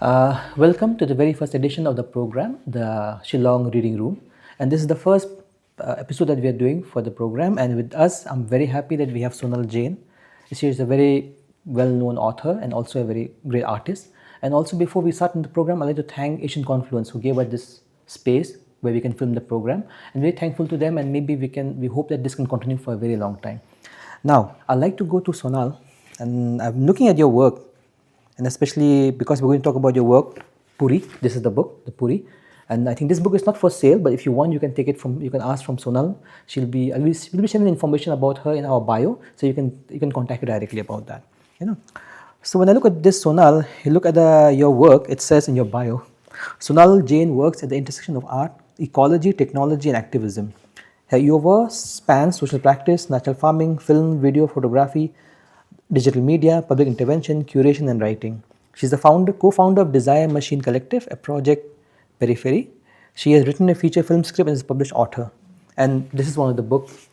Welcome to the very first edition of the program, the Shillong Reading Room. And this is the first episode that we are doing for the program. And with us, I'm very happy that we have Sonal Jain. She is a very well-known author and also a very great artist. And also before we start in the program, I'd like to thank Asian Confluence who gave us this space where we can film the program. And very thankful to them, and maybe we hope that this can continue for a very long time. Now, I'd like to go to Sonal, and I'm looking at your work, and especially because we're going to talk about your work, Puri. This is the book, the Puri, and I think this book is not for sale. But if you want, you can take it from. You can ask from Sonal. We'll be sharing information about her in our bio, so you can contact her directly about that. So when I look at this Sonal, you look at your work. It says in your bio, Sonal Jain works at the intersection of art, ecology, technology, and activism. Her work spans social practice, natural farming, film, video, photography, digital media, public intervention, curation, and writing. She's the co-founder of Desire Machine Collective, a project Periferry. She has written a feature film script and is a published author. And this is one of the books.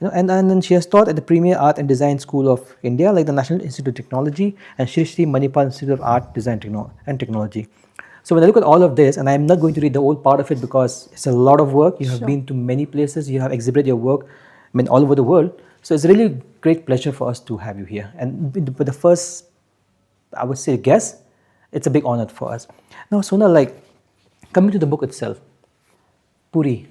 And then she has taught at the premier art and design school of India, like the National Institute of Technology and Shri Shri Manipal Institute of Art, Design and Technology. So when I look at all of this, and I'm not going to read the whole part of it because it's a lot of work. You have been to many places. You have exhibited your work, all over the world. So it's really a great pleasure for us to have you here. And with the first, I would say, guest, it's a big honor for us. Now, Sonal, coming to the book itself, Puri.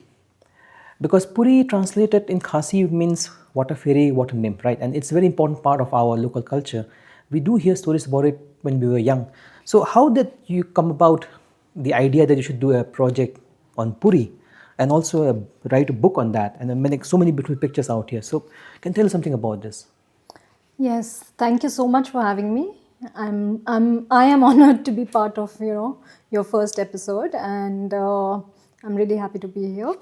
Because Puri translated in Khasi means water fairy, water nymph, right? And it's a very important part of our local culture. We do hear stories about it when we were young. So how did you come about the idea that you should do a project on Puri and also write a book on that? And then so many beautiful pictures out here. So can you tell us something about this? Yes, thank you so much for having me. I am honored to be part of your first episode, and I'm really happy to be here.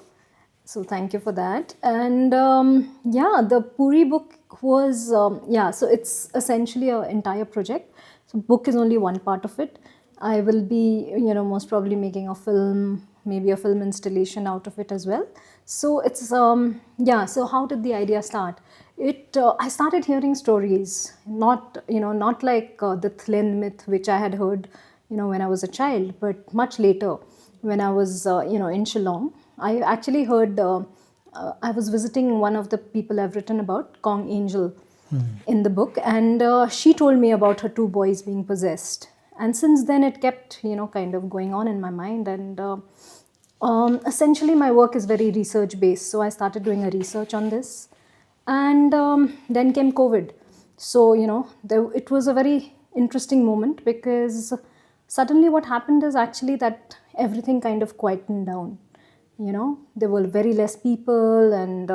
So thank you for that. And the Puri book was so it's essentially an entire project. So book is only one part of it. I will be most probably making a film, maybe a film installation out of it as well. So it's So how did the idea start? I started hearing stories, not like the Thlen myth which I had heard when I was a child, but much later when I was in Shillong. I actually heard. I was visiting one of the people I've written about, Kong Angel, in the book, and she told me about her two boys being possessed. And since then, it kept kind of going on in my mind. And essentially, my work is very research based, so I started doing a research on this. And then came COVID. So it was a very interesting moment because suddenly what happened is actually that everything kind of quietened down. There were very less people and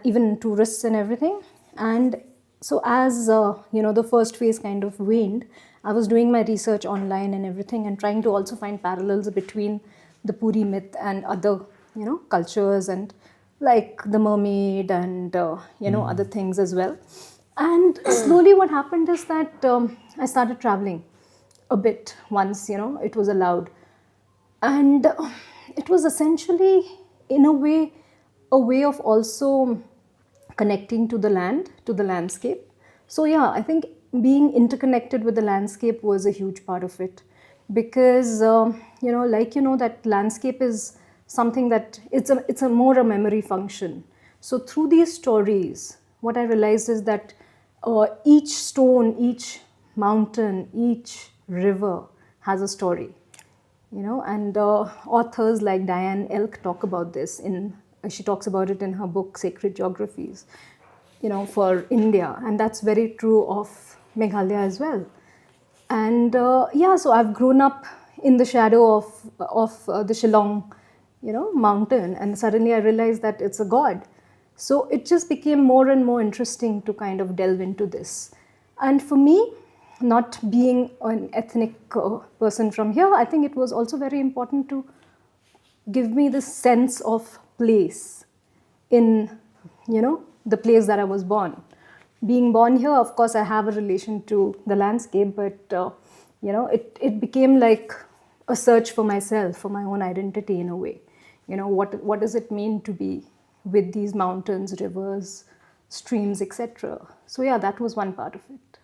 even tourists and everything. And so as the first phase kind of waned, I was doing my research online and everything and trying to also find parallels between the Puri myth and other cultures, and like the mermaid and other things as well. And slowly what happened is that I started traveling a bit once it was allowed. And it was essentially, in a way of also connecting to the land, to the landscape. So I think being interconnected with the landscape was a huge part of it, because that landscape is something that it's a more a memory function. So through these stories, what I realized is that each stone, each mountain, each river has a story. And authors like Diane Elk talk about this. She talks about it in her book Sacred Geographies, for India, and that's very true of Meghalaya as well. And so I've grown up in the shadow of the Shillong, mountain, and suddenly I realized that it's a god. So it just became more and more interesting to kind of delve into this. And for me, not being an ethnic person from here, I think it was also very important to give me this sense of place in, the place that I was born. Being born here, of course, I have a relation to the landscape, but, it became like a search for myself, for my own identity in a way. What does it mean to be with these mountains, rivers, streams, etc. So that was one part of it.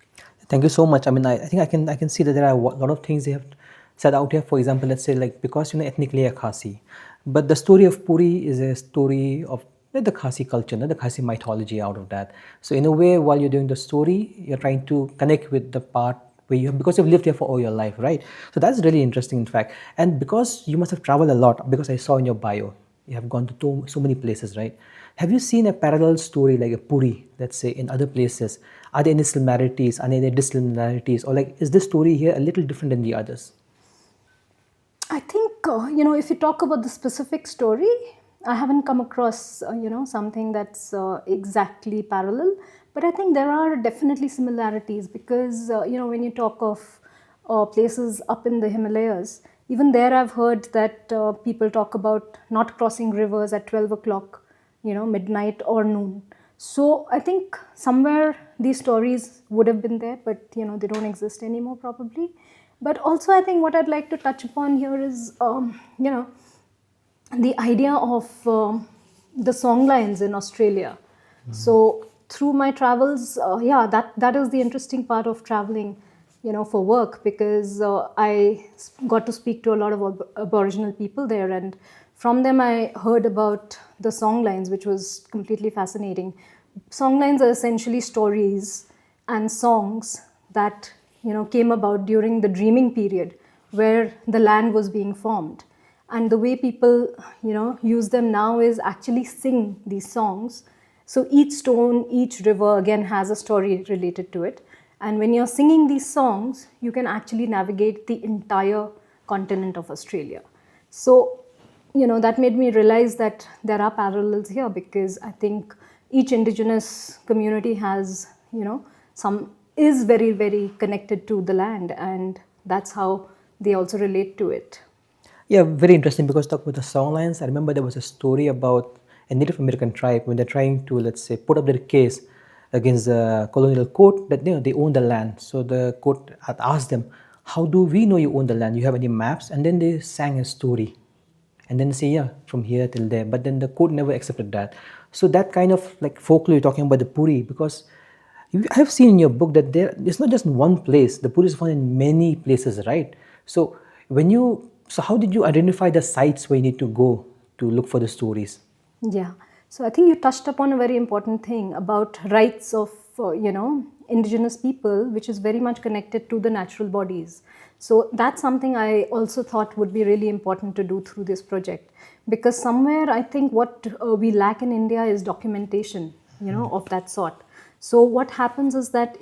Thank you so much. I mean, I think I can see that there are a lot of things they have said out here. For example, let's say like because ethnically a Khasi, but the story of Puri is a story of the Khasi culture, the Khasi mythology out of that. So in a way, while you're doing the story, you're trying to connect with the part where you because you've lived here for all your life, right? So that's really interesting, in fact. And because you must have traveled a lot, because I saw in your bio, you have gone to so many places, right? Have you seen a parallel story like a Puri, let's say, in other places? Are there any similarities? Are there any dissimilarities? Or like, is this story here a little different than the others? I think, if you talk about the specific story, I haven't come across, something that's exactly parallel. But I think there are definitely similarities because, when you talk of places up in the Himalayas, even there I've heard that people talk about not crossing rivers at 12 o'clock, midnight or noon. So I think somewhere these stories would have been there, but, they don't exist anymore probably. But also, I think what I'd like to touch upon here is, the idea of the songlines in Australia. So through my travels, that is the interesting part of traveling, for work because I got to speak to a lot of Aboriginal people there, and from them I heard about the songlines, which was completely fascinating. Songlines are essentially stories and songs that came about during the dreaming period where the land was being formed, and the way people use them now is actually sing these songs. So each stone, each river again has a story related to it, and when you're singing these songs you can actually navigate the entire continent of Australia. So that made me realize that there are parallels here because I think each indigenous community has some is very very connected to the land, and that's how they also relate to it. Yeah, very interesting because talk about the songlines. I remember there was a story about a Native American tribe when they're trying to, let's say, put up their case against the colonial court that they own the land. So the court had asked them, "How do we know you own the land? You have any maps?" And then they sang a story, and then they say, "Yeah, from here till there." But then the court never accepted that. So that kind of like folklore you're talking about the Puri, because I have seen in your book that it's not just in one place. The Puri is found in many places, right? So how did you identify the sites where you need to go to look for the stories? Yeah. So I think you touched upon a very important thing about rights of, indigenous people, which is very much connected to the natural bodies. So that's something I also thought would be really important to do through this project. Because somewhere I think what we lack in India is documentation, of that sort. So what happens is that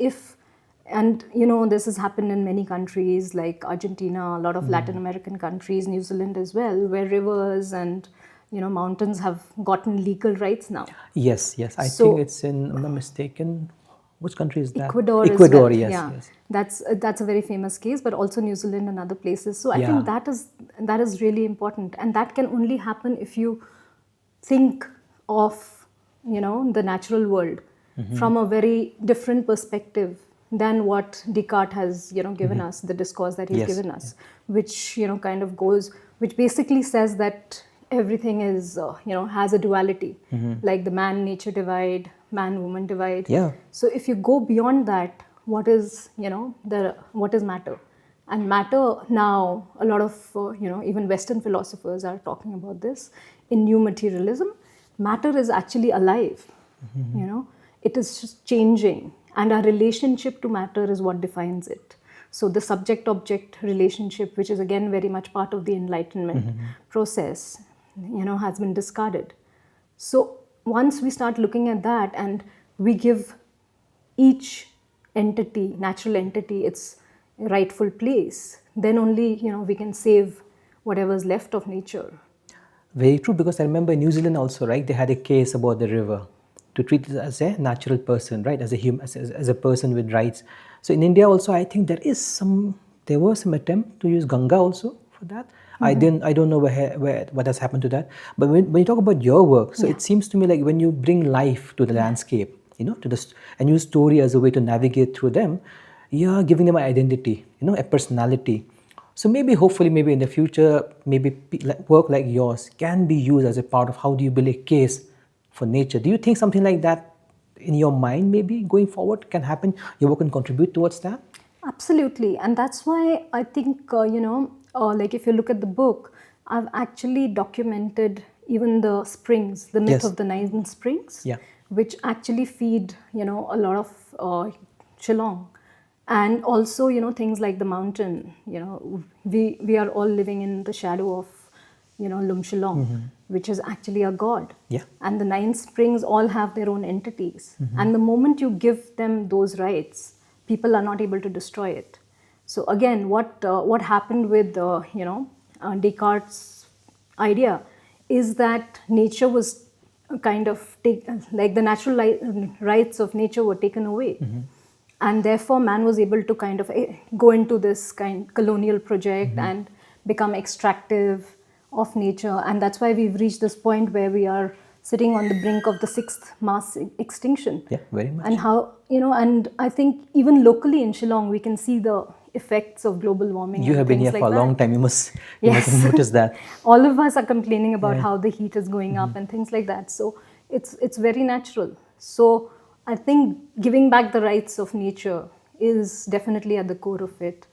and this has happened in many countries like Argentina, a lot of Latin American countries, New Zealand as well, where rivers and mountains have gotten legal rights now. Yes, yes. I So think it's in, I'm not mistaken, which country is that? Ecuador as Ecuador, well. yes, Yeah, yes. that's a very famous case, but also New Zealand and other places. So I Yeah. think that is really important, and that can only happen if you think of the natural world from a very different perspective than what Descartes has given us, the discourse that he's Yes, given us, which kind of goes, which basically says that everything is has a duality, like the man nature divide, man woman divide. Yeah. So if you go beyond that, what is what is matter? And matter now, a lot of even Western philosophers are talking about this in new materialism. Matter is actually alive. It is just changing, and our relationship to matter is what defines it. So the subject-object relationship, which is again very much part of the Enlightenment process, has been discarded. So once we start looking at that and we give each entity, natural entity, its rightful place, then only we can save whatever's left of nature. Very true, because I remember in New Zealand also, right? They had a case about the river to treat it as a natural person, right? As a human, as a person with rights. So in India also, I think there was some attempt to use Ganga also for that. I don't know what has happened to that. But when you talk about your work, so it seems to me like when you bring life to the landscape, and use story as a way to navigate through them, you're giving them an identity, a personality. So hopefully, in the future, work like yours can be used as a part of how do you build a case for nature. Do you think something like that in your mind maybe going forward can happen? Your work can contribute towards that? Absolutely. And that's why I think, like if you look at the book, I've actually documented even the springs, the myth Yes. of the 9 springs, Yeah. which actually feed, a lot of Shillong. And also, things like the mountain, we are all living in the shadow of, Lum Shillong, which is actually a god. Yeah. And the 9 springs all have their own entities. And the moment you give them those rights, people are not able to destroy it. So again, what happened with Descartes' idea is that nature was kind of like the natural rights of nature were taken away, and therefore man was able to kind of go into this kind colonial project and become extractive of nature, and that's why we've reached this point where we are sitting on the brink of the 6th mass extinction. Yeah, very much. And how, and I think even locally in Shillong, we can see the effects of global warming. You and have been things here like for a long that. time. You must have noticed that. All of us are complaining about how the heat is going up and things like that. So it's very natural. So I think giving back the rights of nature is definitely at the core of it.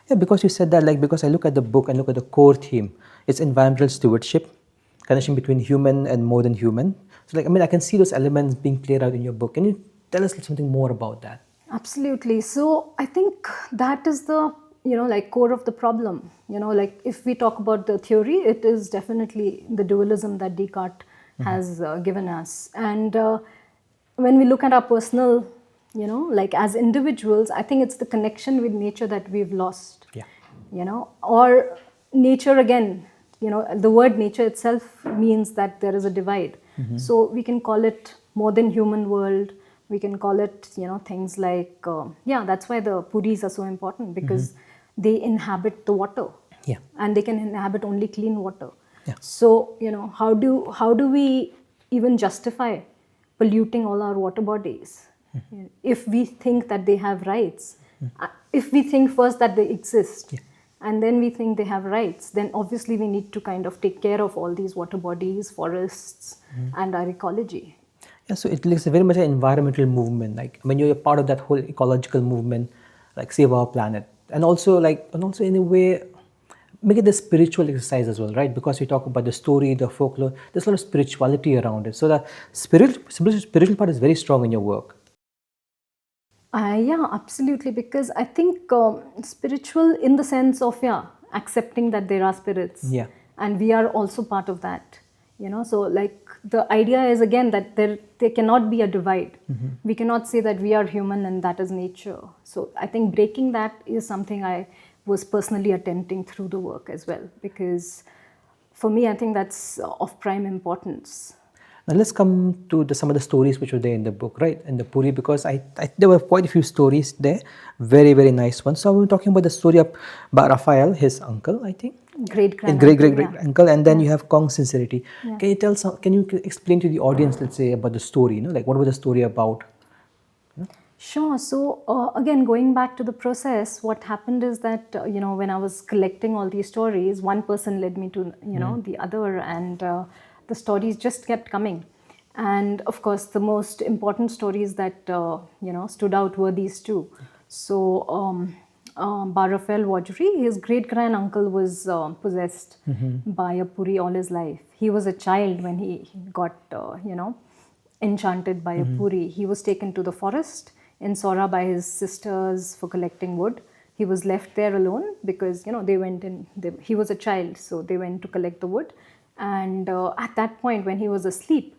Yeah, because you said that, like, because I look at the book and look at the core theme, it's environmental stewardship, connection between human and more than human. So, like, I mean, I can see those elements being played out in your book. Can you tell us something more about that? Absolutely. So I think that is the, like core of the problem. Like if we talk about the theory, it is definitely the dualism that Descartes has given us. And when we look at our personal, like as individuals, I think it's the connection with nature that we've lost. Yeah. Or nature again, the word nature itself means that there is a divide. So we can call it more than human world. We can call it, things like, that's why the Puris are so important, because they inhabit the water. Yeah. And they can inhabit only clean water. Yeah. So, how do we even justify polluting all our water bodies? If we think that they have rights, if we think first that they exist, and then we think they have rights, then obviously we need to kind of take care of all these water bodies, forests, and our ecology. Yeah, so it looks very much an environmental movement. Like when you're a part of that whole ecological movement, like save our planet, and also in a way, make it a spiritual exercise as well, right? Because we talk about the story, the folklore. There's a lot of spirituality around it. So the spiritual part is very strong in your work. Yeah, absolutely. Because I think spiritual in the sense of, accepting that there are spirits. Yeah. And we are also part of that. So like the idea is again that there cannot be a divide. We cannot say that we are human and that is nature. So I think breaking that is something I was personally attempting through the work as well. Because for me, I think that's of prime importance. Now let's come to some of the stories which were there in the book, right? In the Puri, because there were quite a few stories there, very, very nice ones. So we were talking about the story about Raphael, his uncle, I think. Great Uncle, and then you have Kong's sincerity. Yeah. Can you explain to the audience, let's say, about the story? Like what was the story about? Sure. So again, going back to the process, what happened is that when I was collecting all these stories, one person led me to the other, and the stories just kept coming. And of course, the most important stories that stood out were these two. So Raphael Wadjuri, his great-grand uncle was possessed by a Puri all his life. He was a child when he got enchanted by a Puri. He was taken to the forest in Sora by his sisters for collecting wood. He was left there alone because they went in. He was a child, so they went to collect the wood. And at that point, when he was asleep,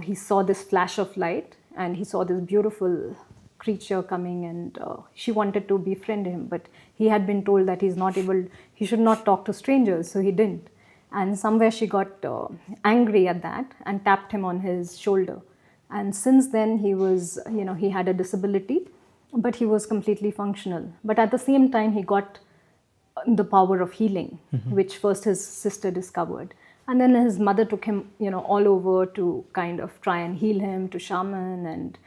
he saw this flash of light, and he saw this beautiful creature coming, and she wanted to befriend him, but he had been told that he should not talk to strangers, so he didn't. And somewhere she got angry at that and tapped him on his shoulder. And since then he was, he had a disability, but he was completely functional. But at the same time, he got the power of healing, which first his sister discovered. And then his mother took him, all over to kind of try and heal him, to shaman and,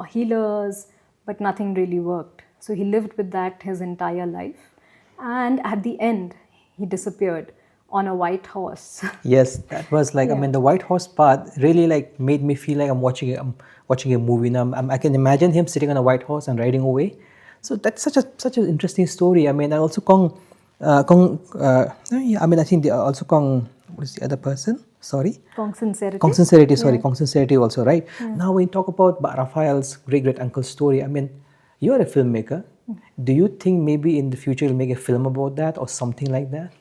healers, but nothing really worked. So he lived with that his entire life. And at the end, he disappeared on a white horse. Yes, that was like, I mean, the white horse part really like made me feel like I'm watching a movie. Now I can imagine him sitting on a white horse and riding away. So that's such an interesting story. I mean, and also yeah, I mean, I think also what is the other person? Sorry. Kong sincerity. Consincerity, sorry, Yeah. consincerity also, right? Now, when you talk about Raphael's great uncle's story, I mean, you're a filmmaker. Do you think maybe in the future you'll make a film about that or something like that?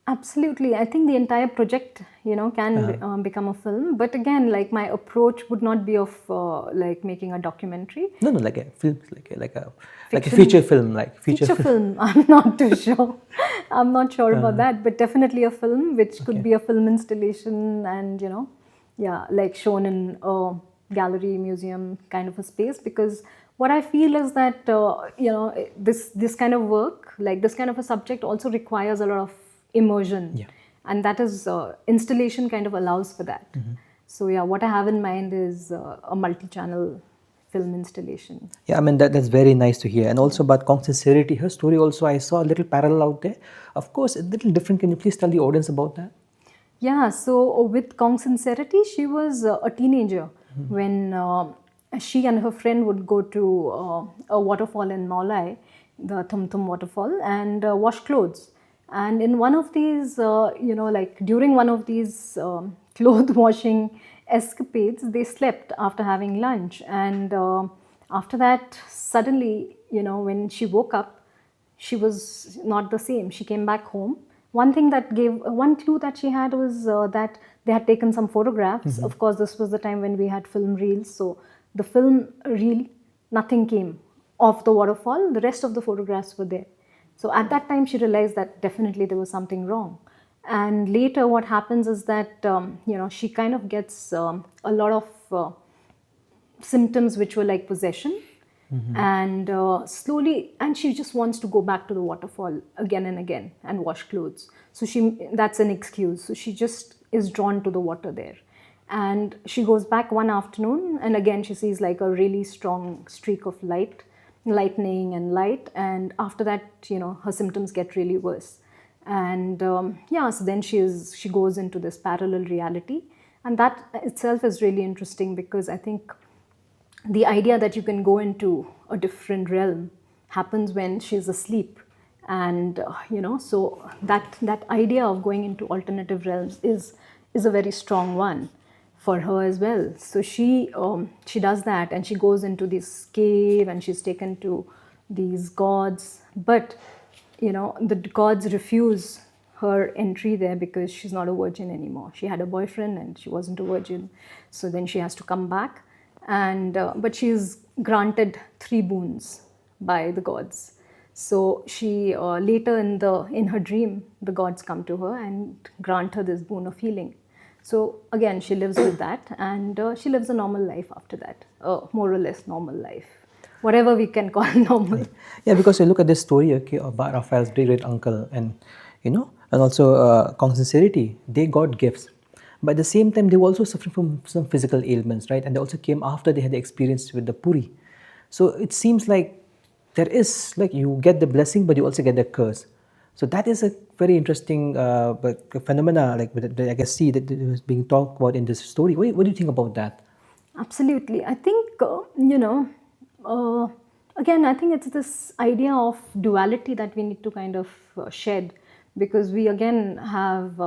Absolutely. I think the entire project, can become a film. But again, like my approach would not be of like making a documentary. No, no, like a film, like a Fiction. feature film, like feature Feature film. film, I'm not too sure. I'm not sure about that, but definitely a film, which could be a film installation and, yeah, like shown in a gallery, museum kind of a space. Because what I feel is that, this kind of work, like this kind of a subject also requires a lot of immersion. Yeah. And that is, installation kind of allows for that. So yeah, what I have in mind is a multi-channel film installation. Yeah, I mean, that's very nice to hear. And also about Kong Sincerity, her story also, I saw a little parallel out there. Of course, a little different. Can you please tell the audience about that? Yeah, so with Kong Sincerity, she was a teenager when she and her friend would go to a waterfall in Maulai, the Thum Thum waterfall, and wash clothes. And in one of these, like during one of these cloth washing escapades, they slept after having lunch. And after that, suddenly, when she woke up, she was not the same. She came back home. One clue that she had was that they had taken some photographs. Of course, this was the time when we had film reels. So the film reel, nothing came of the waterfall. The rest of the photographs were there. So at that time, she realized that definitely there was something wrong. And later, what happens is that she kind of gets a lot of symptoms which were like possession. And slowly, and she just wants to go back to the waterfall again and again and wash clothes. So that's an excuse. So she just is drawn to the water there. And she goes back one afternoon, and again she sees like a really strong streak of lightning and light. And after that, her symptoms get really worse. And so then she goes into this parallel reality. And that itself is really interesting, because I think the idea that you can go into a different realm happens when she's asleep. And so that idea of going into alternative realms is a very strong one for her as well. So she does that, and she goes into this cave, and she's taken to these gods. But the gods refuse her entry there because she's not a virgin anymore. She had a boyfriend and she wasn't a virgin. So then she has to come back. And but she is granted 3 boons by the gods. So she later in her dream, the gods come to her and grant her this boon of healing. So again, she lives with that, and she lives a normal life after that, more or less normal life, whatever we can call normal. Yeah, because you look at this story, okay, about Raphael's great uncle, and and also Kong Sincerity, they got gifts. But at the same time, they were also suffering from some physical ailments, right? And they also came after they had the experience with the Puri. So it seems like there is, like, you get the blessing, but you also get the curse. So that is a very interesting phenomena, like that I can see that was being talked about in this story. What do you think about that? Absolutely. I think, again, I think it's this idea of duality that we need to kind of shed, because we again have,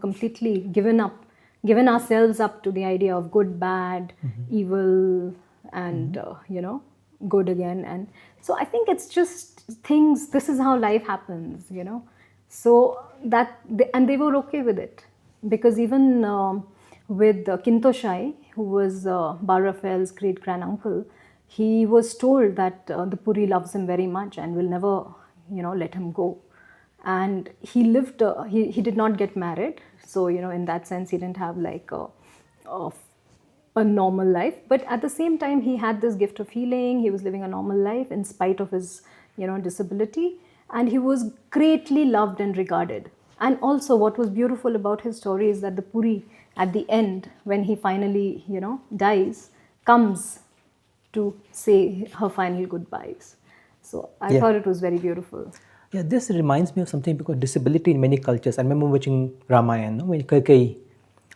completely given ourselves up to the idea of good, bad, evil, and, good again. And so I think it's just things, this is how life happens, So and they were okay with it, because even with Kintoshai, who was Bar Raphael's great grand uncle, he was told that the Puri loves him very much and will never, let him go. And he lived, he did not get married. So, in that sense, he didn't have like a normal life. But at the same time, he had this gift of healing. He was living a normal life in spite of his, disability. And he was greatly loved and regarded. And also what was beautiful about his story is that the Puri at the end, when he finally, dies, comes to say her final goodbyes. So I thought it was very beautiful. Yeah, this reminds me of something because disability in many cultures. I remember watching Ramayana, no, when Kaikai.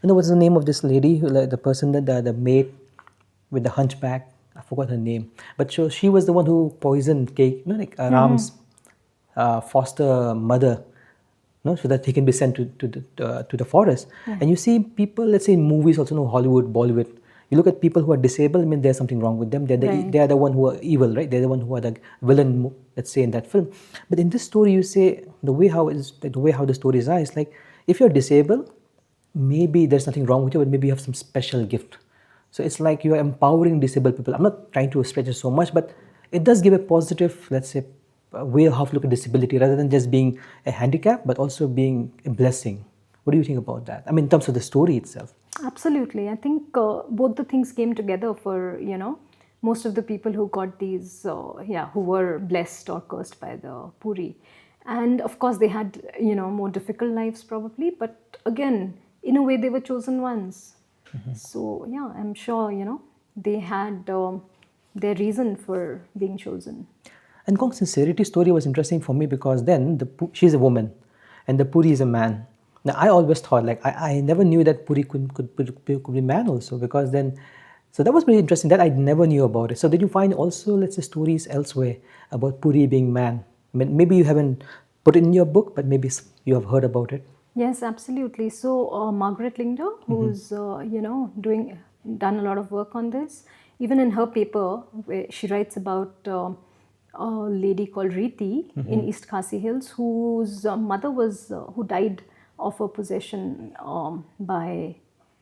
You know what's the name of this lady, like the person that the maid with the hunchback? I forgot her name, but she was the one who poisoned Kai, you know, like Ram's foster mother, no, so that he can be sent to the forest. And you see people, let's say in movies, also no Hollywood, Bollywood. You look at people who are disabled. I mean, there's something wrong with them. Right. They are the one who are evil, right? They're the one who are the villain. Let's say in that film. But in this story, you say the way how the stories are is like if you're disabled, maybe there's nothing wrong with you, but maybe you have some special gift. So it's like you are empowering disabled people. I'm not trying to stretch it so much, but it does give a positive, let's say, way of how to look at disability rather than just being a handicap, but also being a blessing. What do you think about that? I mean, in terms of the story itself. Absolutely. I think both the things came together for, most of the people who got these, who were blessed or cursed by the Puri. And of course, they had, more difficult lives probably. But again, in a way, they were chosen ones. So, yeah, I'm sure, they had their reason for being chosen. And Kong's sincerity story was interesting for me because then she's a woman and the Puri is a man. Now I always thought like I never knew that Puri could be man also because then so that was very interesting that I never knew about it. So did you find also let's say stories elsewhere about Puri being man? I mean, maybe you haven't put it in your book, but maybe you have heard about it. Yes, absolutely. So Margaret Linder, who's done a lot of work on this, even in her paper, where she writes about a lady called Riti in East Khasi Hills, whose mother was who died of a possession by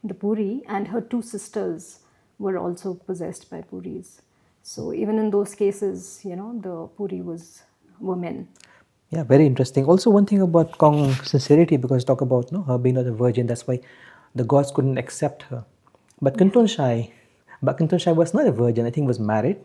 the Puri, and her two sisters were also possessed by Puris. So even in those cases, the Puri were men. Yeah, very interesting. Also, one thing about Kong sincerity, because talk about her being not a virgin, that's why the gods couldn't accept her. But Kanton Shai was not a virgin. I think was married,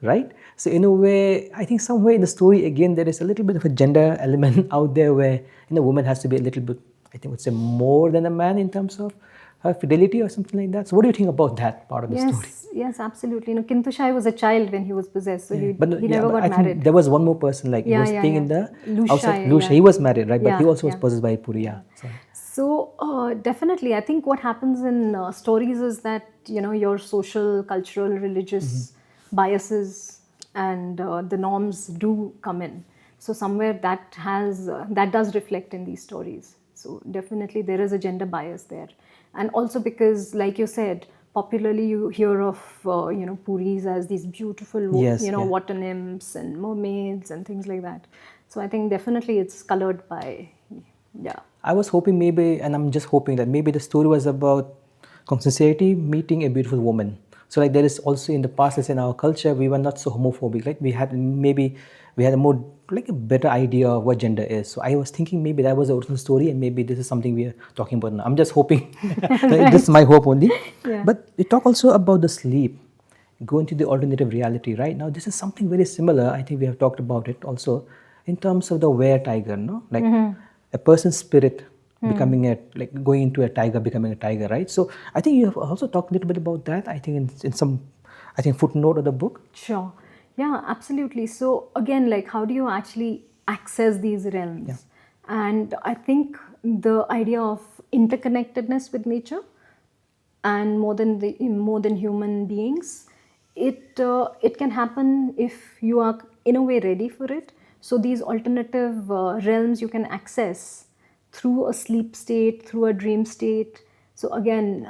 right? So in a way, I think somewhere in the story again there is a little bit of a gender element out there where a woman has to be a little bit, I think, would say more than a man in terms of her fidelity or something like that. So what do you think about that part of the story? Yes, absolutely. Kintushai was a child when he was possessed, so he never got I married. think there was one more person, like he was staying in the outside. Lusha, he was married, right? But he also was possessed by Puri. So definitely, I think what happens in stories is that your social, cultural, religious biases and the norms do come in. So somewhere that does reflect in these stories. So definitely there is a gender bias there. And also because, like you said, popularly you hear of Puris as these beautiful water nymphs and mermaids and things like that. So I think definitely it's colored by I was hoping maybe, and I'm just hoping that maybe the story was about sincerity meeting a beautiful woman. So like there is also in the past, let's say in our culture, we were not so homophobic. Like we had a more like a better idea of what gender is. So I was thinking maybe that was the original story, and maybe this is something we are talking about now. I'm just hoping. This is my hope only. Yeah. But we talk also about the sleep, going to the alternative reality. Right now, this is something very similar. I think we have talked about it also in terms of the were tiger, no, like a person's spirit becoming going into a tiger, becoming a tiger, right? So I think you have also talked a little bit about that. I think in some, I think footnote of the book. Sure, yeah, absolutely. So again, like how do you actually access these realms? Yeah. And I think the idea of interconnectedness with nature and more than human beings, it can happen if you are in a way ready for it. So these alternative realms you can access through a sleep state, through a dream state. So again,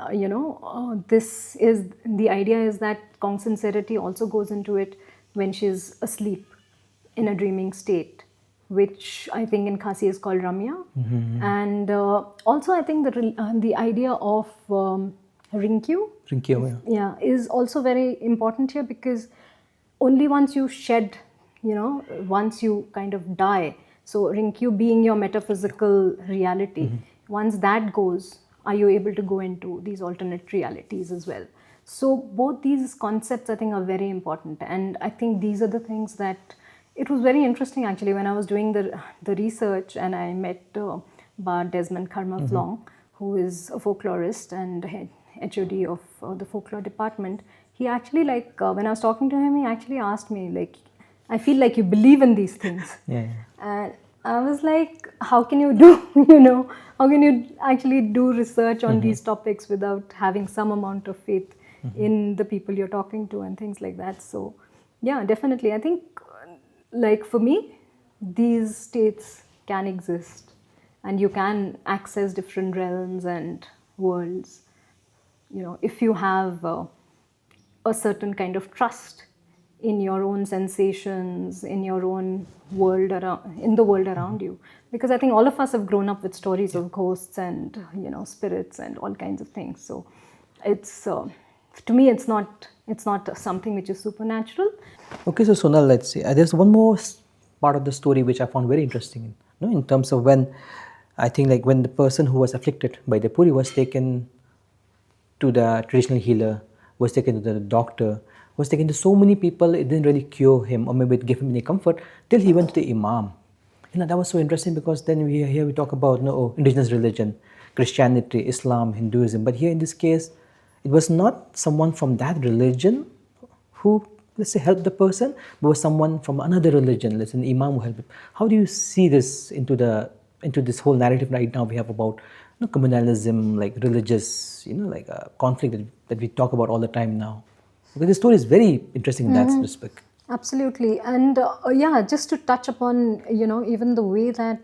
this is the idea is that Kong sincerity also goes into it when she's asleep in a dreaming state, which I think in Khasi is called Ramya. And also I think the idea of Rinkyu, is also very important here, because only once you shed, once you kind of die, so Rinkyu being your metaphysical reality, once that goes, are you able to go into these alternate realities as well? So both these concepts I think are very important, and I think these are the things that it was very interesting actually when I was doing the research, and I met Bard Desmond Karma-Vlong, who is a folklorist and HOD of the folklore department. He actually when I was talking to him, he actually asked me I feel like you believe in these things. Yeah. And I was like, how can you do, how can you actually do research on these topics without having some amount of faith in the people you're talking to and things like that. So, yeah, definitely. I think, like for me, these states can exist and you can access different realms and worlds, if you have a certain kind of trust in your own sensations, in your own world around, in the world around you. Because I think all of us have grown up with stories of ghosts and spirits and all kinds of things. So it's to me it's not something which is supernatural. Okay, so Sonal, let's see. There's one more part of the story which I found very interesting. In terms of when, I think like when the person who was afflicted by the Puri was taken to the traditional healer, was taken to the doctor, was taken to so many people, it didn't really cure him or maybe it gave him any comfort till he went to the Imam. That was so interesting because then here we talk about indigenous religion, Christianity, Islam, Hinduism, but here in this case, it was not someone from that religion who, let's say, helped the person, but was someone from another religion, let's say an Imam who helped him. How do you see this into this whole narrative right now we have about communalism, like religious, like a conflict that we talk about all the time now? Because the story is very interesting in that respect. Absolutely. And just to touch upon, even the way that,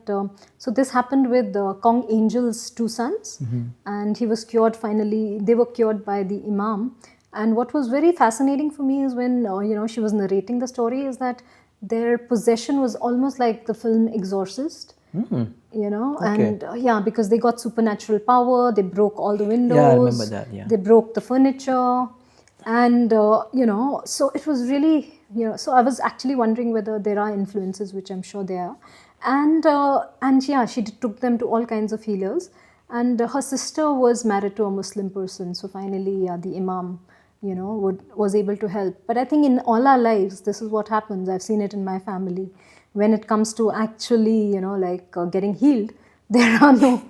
so this happened with Kong Angel's two sons, and he was cured finally, they were cured by the Imam. And what was very fascinating for me is when, she was narrating the story, is that their possession was almost like the film Exorcist. Okay. And because they got supernatural power, they broke all the windows. Yeah, I remember that, yeah. They broke the furniture. And, so it was really, so I was actually wondering whether there are influences, which I'm sure there are. And she took them to all kinds of healers. And her sister was married to a Muslim person. So finally, the Imam, was able to help. But I think in all our lives, this is what happens. I've seen it in my family. When it comes to actually, getting healed, there are no,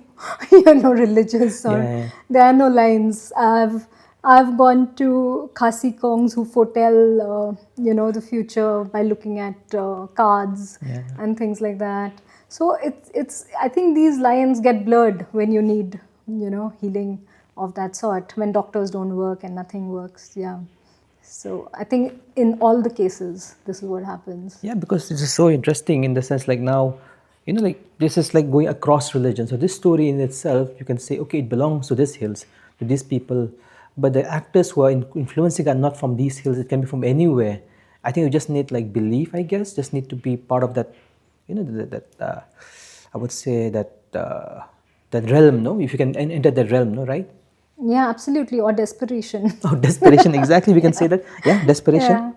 religious or there are no lines. I've gone to Khasi Kongs who foretell, the future by looking at cards and things like that. So it's. I think these lines get blurred when you need, healing of that sort, when doctors don't work and nothing works. Yeah. So I think in all the cases, this is what happens. Yeah, because this is so interesting in the sense like now, this is like going across religion. So this story in itself, you can say, okay, it belongs to these hills, to these people. But the actors who are influencing are not from these hills. It can be from anywhere. I think you just need like belief, I guess. Just need to be part of that, I would say that realm, no? If you can enter that realm, no, right? Yeah, absolutely. Or desperation. Oh, desperation, exactly. We can say that. Yeah, desperation.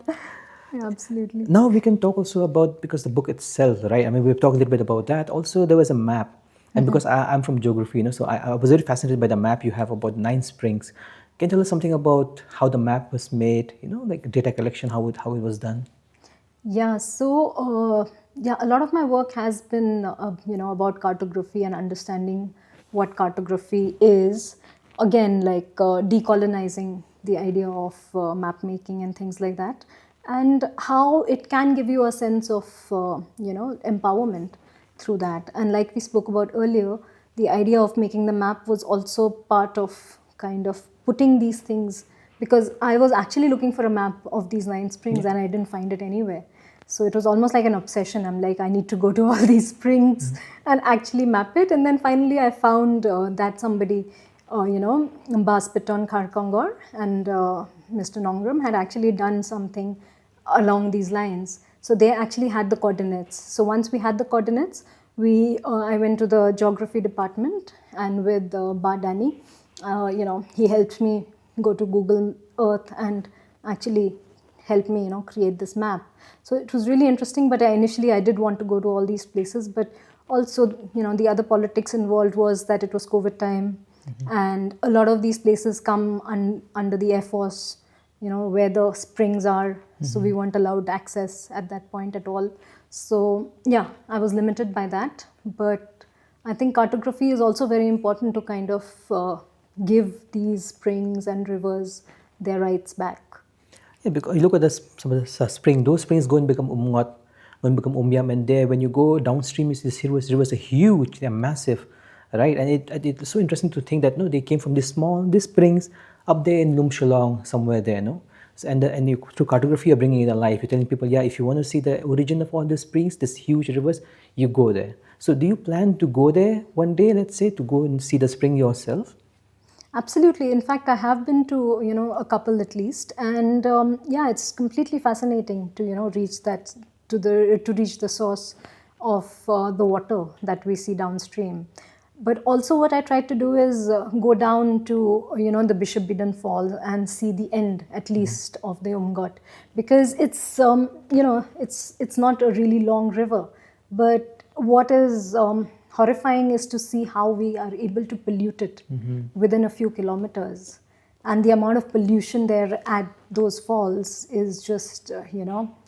Yeah, absolutely. Now we can talk also about, because the book itself, right? I mean, we've talked a little bit about that. Also, there was a map. And because I'm from geography, so I was very fascinated by the map you have about 9 springs. Can you tell us something about how the map was made, like data collection, how it was done? Yeah, so a lot of my work has been, about cartography and understanding what cartography is. Again, like decolonizing the idea of map making and things like that, and how it can give you a sense of, empowerment through that. And like we spoke about earlier, the idea of making the map was also part of kind of putting these things, because I was actually looking for a map of these 9 springs and I didn't find it anywhere. So it was almost like an obsession. I'm like, I need to go to all these springs and actually map it. And then finally I found that somebody, Bas Piton Kharkongor and Mr. Nongram had actually done something along these lines. So they actually had the coordinates. So once we had the coordinates, I went to the geography department, and with Ba Danny, he helped me go to Google Earth and actually help me, create this map. So it was really interesting, but initially I did want to go to all these places, but also, the other politics involved was that it was COVID time, and a lot of these places come under the Air Force, where the springs are. So we weren't allowed access at that point at all. So yeah, I was limited by that. But I think cartography is also very important to kind of give these springs and rivers their rights back. Yeah, because you look at some of the spring, those springs go and become umngot, go and become umyam, and there when you go downstream, you see these rivers are huge, they're massive, right? And it's so interesting to think that no, they came from these springs up there in Lumshalong, somewhere there, no. So, and you, through cartography, you're bringing it alive. You're telling people, yeah, if you want to see the origin of all these springs, these huge rivers, you go there. So, do you plan to go there one day, let's say, to go and see the spring yourself? Absolutely. In fact, I have been to a couple at least, and yeah, it's completely fascinating to reach that to reach the source of the water that we see downstream. But also, what I tried to do is go down to the Bishop Bidden Fall and see the end at least of the Umngot, because it's it's not a really long river, but what is horrifying is to see how we are able to pollute it within a few kilometers. And the amount of pollution there at those falls is just,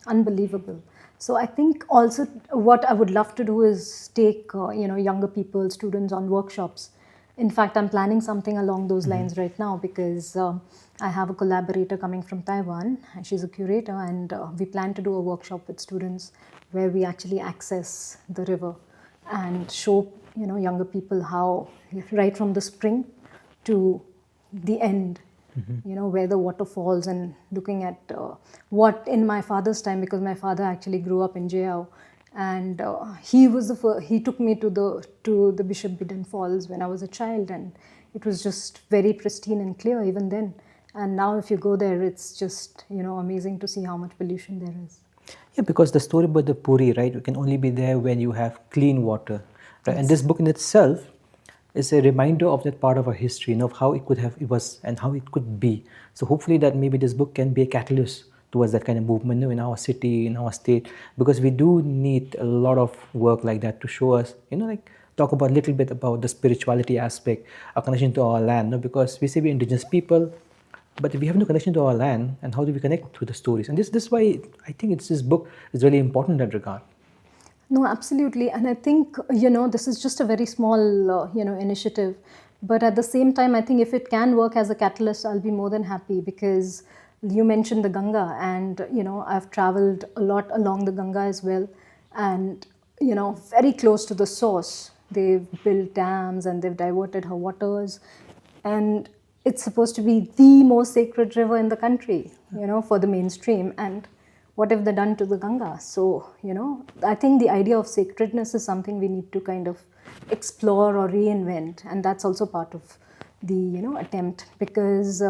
unbelievable. So I think also what I would love to do is take, younger people, students on workshops. In fact, I'm planning something along those lines right now, because I have a collaborator coming from Taiwan, and she's a curator, and we plan to do a workshop with students where we actually access the river and show younger people how, right from the spring to the end, where the water falls, and looking at what in my father's time, because my father actually grew up in Jiao, and he took me to the Bishop Bidden Falls when I was a child, and it was just very pristine and clear even then. And now if you go there, it's just amazing to see how much pollution there is. Yeah, because the story about the Puri, right, you can only be there when you have clean water, right? Yes. And this book in itself is a reminder of that part of our history, of how it was and how it could be. So hopefully that maybe this book can be a catalyst towards that kind of movement in our city, in our state, because we do need a lot of work like that to show us, like talk about a little bit about the spirituality aspect, our connection to our land, because we say we're indigenous people, but if we have no connection to our land, and how do we connect through the stories? And this is why I think this book is really important in that regard. No, absolutely. And I think, this is just a very small, initiative. But at the same time, I think if it can work as a catalyst, I'll be more than happy, because you mentioned the Ganga, and, I've traveled a lot along the Ganga as well. And, very close to the source, they've built dams and they've diverted her waters. And it's supposed to be the most sacred river in the country, for the mainstream. And what have they done to the Ganga? So, I think the idea of sacredness is something we need to kind of explore or reinvent. And that's also part of the, attempt, because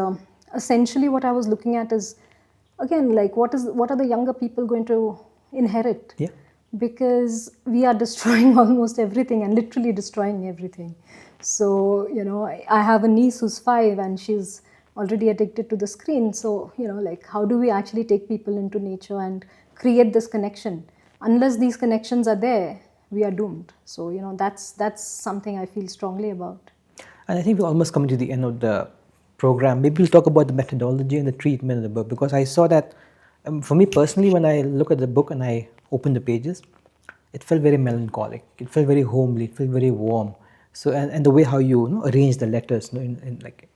essentially what I was looking at is, again, like what are the younger people going to inherit? Yeah. Because we are destroying almost everything, and literally destroying everything. So, I have a niece who's 5, and she's already addicted to the screen. So, like, how do we actually take people into nature and create this connection? Unless these connections are there, we are doomed. So, that's something I feel strongly about. And I think we're almost coming to the end of the program. Maybe we'll talk about the methodology and the treatment of the book, because I saw that, for me personally, when I look at the book and I open the pages, it felt very melancholic. It felt very homely. It felt very warm. So, and the way how you arrange the letters, in like,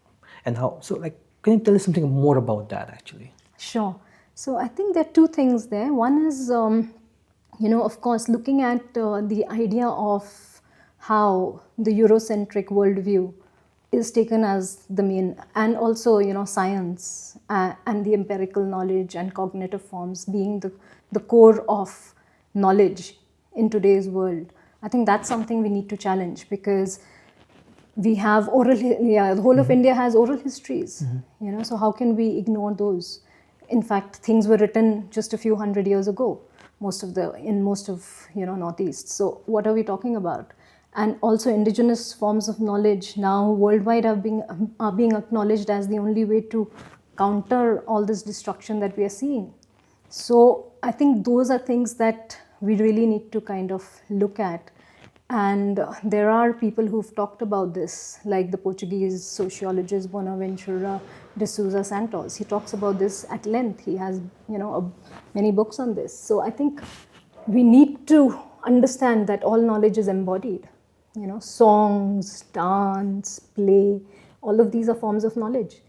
and how, so like, can you tell us something more about that actually? Sure. So I think there are two things there. One is, of course, looking at the idea of how the Eurocentric worldview is taken as the main, and also, science and the empirical knowledge and cognitive forms being the core of knowledge in today's world. I think that's something we need to challenge, because we have the whole of India has oral histories, so how can we ignore those? In fact, things were written just a few hundred years ago, in most of Northeast. So what are we talking about? And also indigenous forms of knowledge now worldwide are being acknowledged as the only way to counter all this destruction that we are seeing. So I think those are things that we really need to kind of look at. And there are people who've talked about this, like the Portuguese sociologist Bonaventura de Souza Santos. He talks about this at length. He has, many books on this. So I think we need to understand that all knowledge is embodied. Songs, dance, play, all of these are forms of knowledge.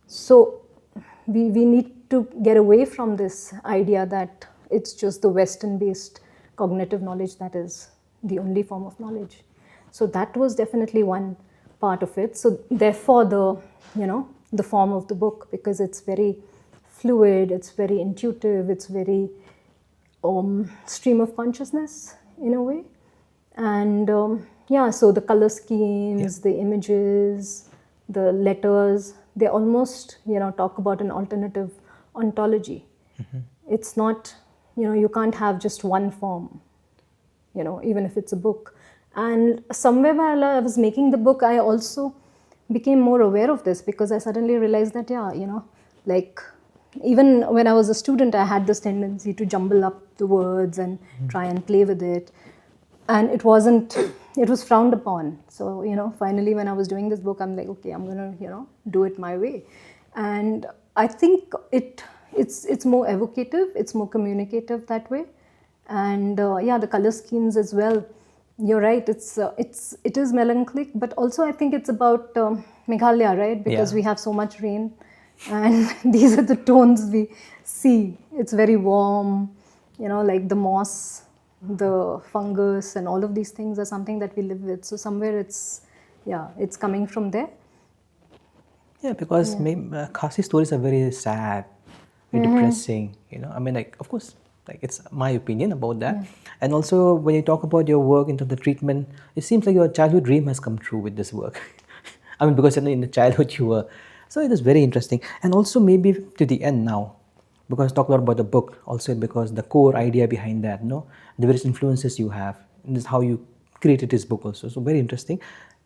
So we need to get away from this idea that it's just the Western-based cognitive knowledge that is the only form of knowledge. So that was definitely one part of it. So therefore the form of the book, because it's very fluid, it's very intuitive, it's very stream of consciousness in a way. And so the color schemes, the images, the letters, they almost talk about an alternative ontology. It's not, you can't have just one form, even if it's a book. And somewhere while I was making the book, I also became more aware of this, because I suddenly realized that like even when I was a student, I had this tendency to jumble up the words and try and play with it, and it was frowned upon. So finally when I was doing this book, I'm like, okay, I'm gonna do it my way. And I think it's more evocative, it's more communicative that way. And the color schemes as well, you're right, it is melancholic, but also I think it's about Meghalaya, right? Because we have so much rain, and these are the tones we see. It's very warm, like the moss, the fungus, and all of these things are something that we live with. So somewhere it's coming from there. Yeah, because Khasi stories are very sad, very depressing. I mean, like, of course, like, it's my opinion about that. And also, when you talk about your work into the treatment, it seems like your childhood dream has come true with this work. I mean, because in the childhood you were. So it is very interesting. And also maybe to the end now, because talk a lot about the book, also because the core idea behind that, the various influences you have, and this is how you created this book also. So very interesting.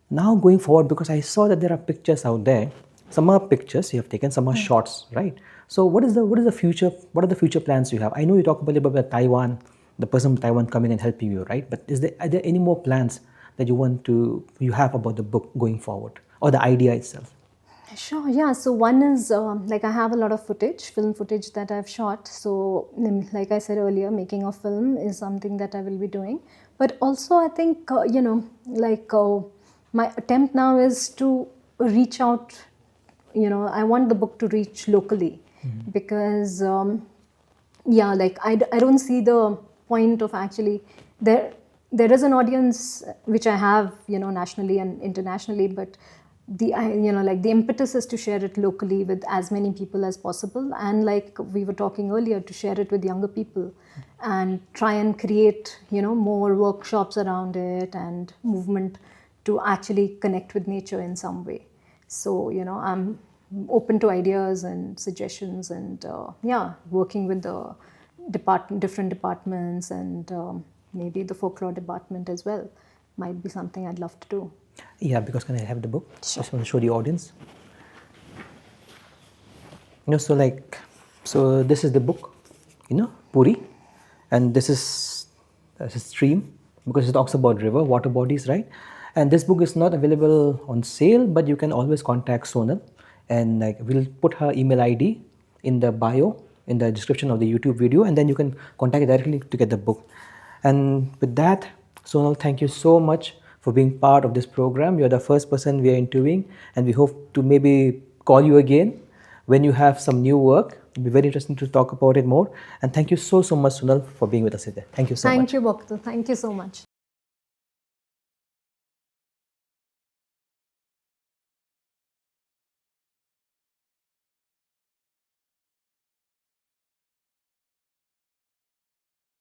Now going forward, because I saw that there are pictures out there. Some are pictures you have taken, some are shots, right? So what is the future? What are the future plans you have? I know you talk about Taiwan, the person from Taiwan coming and helping you, right? But are there any more plans that you have about the book going forward, or the idea itself? Sure, yeah. So one is like I have a lot of film footage that I've shot. So like I said earlier, making a film is something that I will be doing. But also I think, my attempt now is to reach out, I want the book to reach locally. Because I don't see the point of actually there is an audience which I have nationally and internationally, but the impetus is to share it locally with as many people as possible, and like we were talking earlier, to share it with younger people and try and create more workshops around it and movement to actually connect with nature in some way. So I'm open to ideas and suggestions, and working with the different departments, and maybe the folklore department as well might be something I'd love to do. Yeah, because can I have the book? Sure. Just want to show the audience. So this is the book, Puri, and this is a stream, because it talks about river, water bodies, right? And this book is not available on sale, but you can always contact Sonal, and we'll put her email ID in the bio, in the description of the YouTube video, and then you can contact her directly to get the book. And with that, Sonal, thank you so much for being part of this program. You're the first person we are interviewing, and we hope to maybe call you again when you have some new work. It'll be very interesting to talk about it more. And thank you so much, Sonal, for being with us today. Thank you so much. Thank you, Bhakta. Thank you so much.